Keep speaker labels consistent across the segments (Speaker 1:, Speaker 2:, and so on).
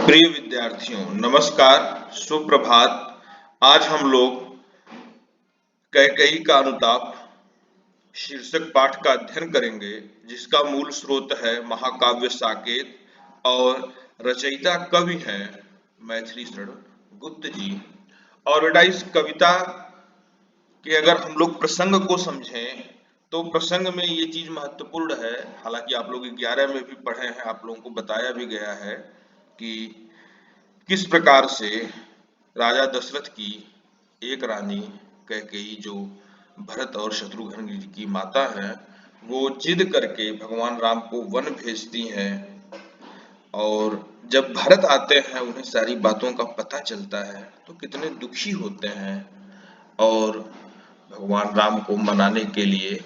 Speaker 1: प्रिय विद्यार्थियों, नमस्कार, सुप्रभात। आज हम लोग कैकेयी का अनुताप शीर्षक पाठ का अध्ययन करेंगे, जिसका मूल स्रोत है महाकाव्य साकेत और रचयिता कवि हैं मैथिली शरण गुप्त जी। और बेटा, इस कविता के अगर हम लोग प्रसंग को समझें तो प्रसंग में ये चीज महत्वपूर्ण है। हालांकि आप लोग 11 में भी पढ़े हैं, आप लोगों को बताया भी गया है कि किस प्रकार से राजा दशरथ की एक रानी कैकेयी, जो भरत और शत्रुघ्न जी की माता है, वो जिद करके भगवान राम को वन भेजती हैं। और जब भरत आते हैं, उन्हें सारी बातों का पता चलता है तो कितने दुखी होते हैं और भगवान राम को मनाने के लिए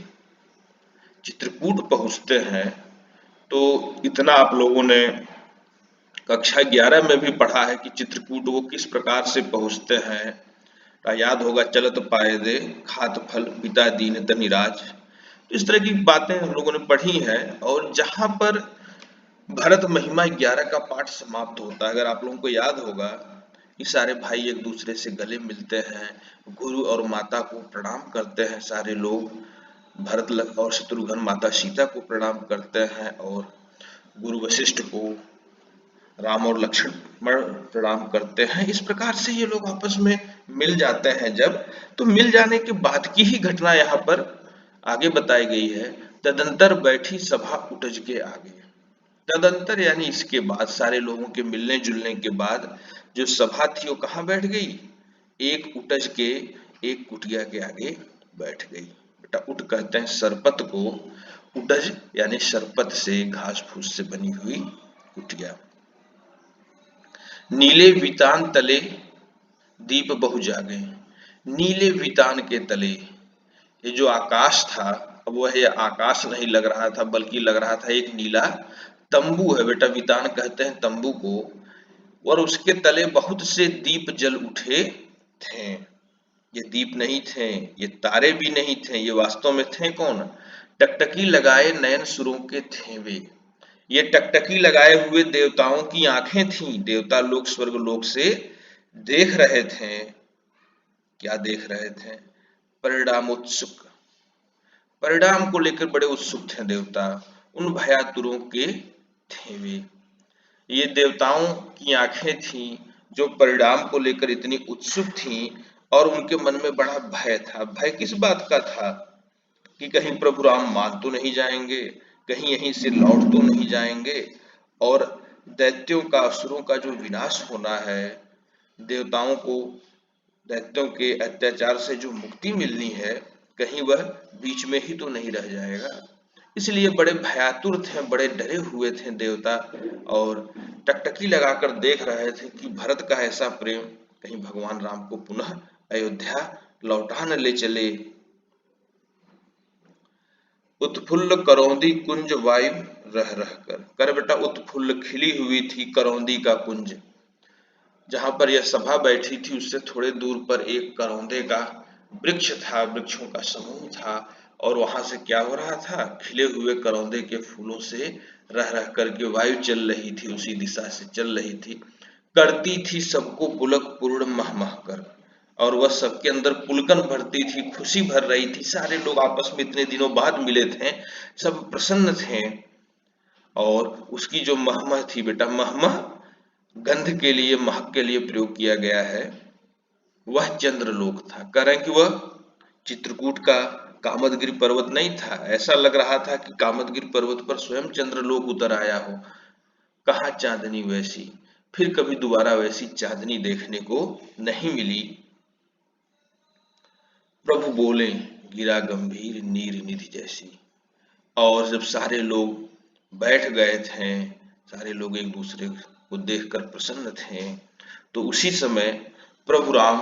Speaker 1: चित्रकूट पहुंचते हैं। तो इतना आप लोगों ने कक्षा 11 में भी पढ़ा है कि चित्रकूट वो किस प्रकार से पहुंचते हैं। याद होगा, चलत पाए दे खात फल पिता दीन तनिराज। तो इस तरह की बातें हम लोगों ने पढ़ी हैं। और जहां पर भरत महिमा 11 का पाठ समाप्त होता है, अगर आप लोगों को याद होगा, ये सारे भाई एक दूसरे से गले मिलते हैं, गुरु और माता को प्रणाम करते हैं सारे लोग। भरत और शत्रुघ्न माता सीता को प्रणाम करते हैं और गुरु वशिष्ठ को राम और लक्ष्मण प्रणाम करते हैं। इस प्रकार से ये लोग आपस में मिल जाते हैं। जब तो मिल जाने के बाद की ही घटना यहाँ पर आगे बताई गई है। तदंतर बैठी सभा उटज के आगे। तदंतर यानी इसके बाद, सारे लोगों के मिलने जुलने के बाद जो सभा थी वो कहाँ बैठ गई? एक उटज के, एक कुटिया के आगे बैठ गई। बेटा, उट कहते हैं सरपत को, उटज यानी सरपत से, घास फूस से बनी हुई कुटिया। नीले वितान तले दीप बहु जागे। नीले वितान के तले, ये जो आकाश था, अब वह ये आकाश नहीं लग रहा था, बल्कि लग रहा था एक नीला तंबू है। बेटा, वितान कहते हैं तंबू को। और उसके तले बहुत से दीप जल उठे थे। ये दीप नहीं थे, ये तारे भी नहीं थे, ये वास्तव में थे कौन? टकटकी लगाए नयन सुरों के थे वे। ये टकटकी लगाए हुए देवताओं की आंखें थीं। देवता लोग स्वर्ग लोक से देख रहे थे। क्या देख रहे थे? परिणाम उत्सुक। परिणाम को लेकर बड़े उत्सुक थे देवता। उन भयातुरों के थे वे। ये देवताओं की आंखें थीं जो परिणाम को लेकर इतनी उत्सुक थीं। और उनके मन में बड़ा भय था। भय किस बात का था? कि कहीं प्रभु राम मान तो नहीं जाएंगे, कहीं यहीं से लौट तो नहीं जाएंगे, और दैत्यों का, असुरों का जो विनाश होना है, देवताओं को दैत्यों के अत्याचार से जो मुक्ति मिलनी है, कहीं वह बीच में ही तो नहीं रह जाएगा। इसलिए बड़े भयातुर थे, बड़े डरे हुए थे देवता। और टकटकी लगाकर देख रहे थे कि भरत का ऐसा प्रेम कहीं भगवान राम को पुनः अयोध्या लौटा न ले चले। उत्फुल्ल करौंदी कुंज वायु रह रह कर बेटा, उत्फुल्ल खिली हुई थी करौंदी का कुंज। जहां पर यह सभा बैठी थी, उससे थोड़े दूर पर एक करौंदे का वृक्ष था, वृक्षों का समूह था। और वहां से क्या हो रहा था? खिले हुए करौंदे के फूलों से रह रह करके वायु चल रही थी, उसी दिशा से चल रही थी। करती थी सबको पुलक पूर्ण मह मह कर। और वह सबके अंदर पुलकन भरती थी, खुशी भर रही थी। सारे लोग आपस में इतने दिनों बाद मिले थे, सब प्रसन्न थे। और उसकी जो महमह थी बेटा, महमह गंध के लिए, महक के लिए प्रयोग किया गया है, वह चंद्रलोक था। कह रहे हैं कि वह चित्रकूट का कामदगिरि पर्वत नहीं था। ऐसा लग रहा था कि कामदगिरि पर्वत पर स्वयं चंद्रलोक उतर आया हो। कहा चांदनी वैसी, फिर कभी दोबारा वैसी चांदनी देखने को नहीं मिली। प्रभु बोले, गिरा गंभीर नीर निधि जैसी। और जब सारे लोग बैठ गए थे, सारे लोग एक दूसरे को देखकर प्रसन्न थे, तो उसी समय प्रभु राम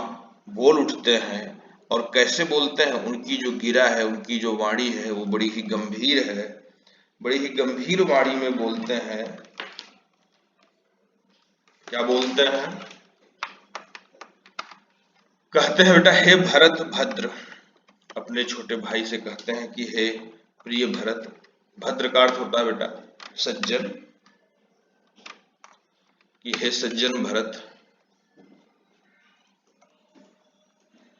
Speaker 1: बोल उठते हैं। और कैसे बोलते हैं? उनकी जो गिरा है, उनकी जो वाणी है, वो बड़ी ही गंभीर है। बड़ी ही गंभीर वाणी में बोलते हैं। क्या बोलते हैं? कहते हैं बेटा, हे भरत भद्र, अपने छोटे भाई से कहते हैं कि हे प्रिय भरत। भद्र का अर्थ होता है बेटा सज्जन। कि हे सज्जन भरत,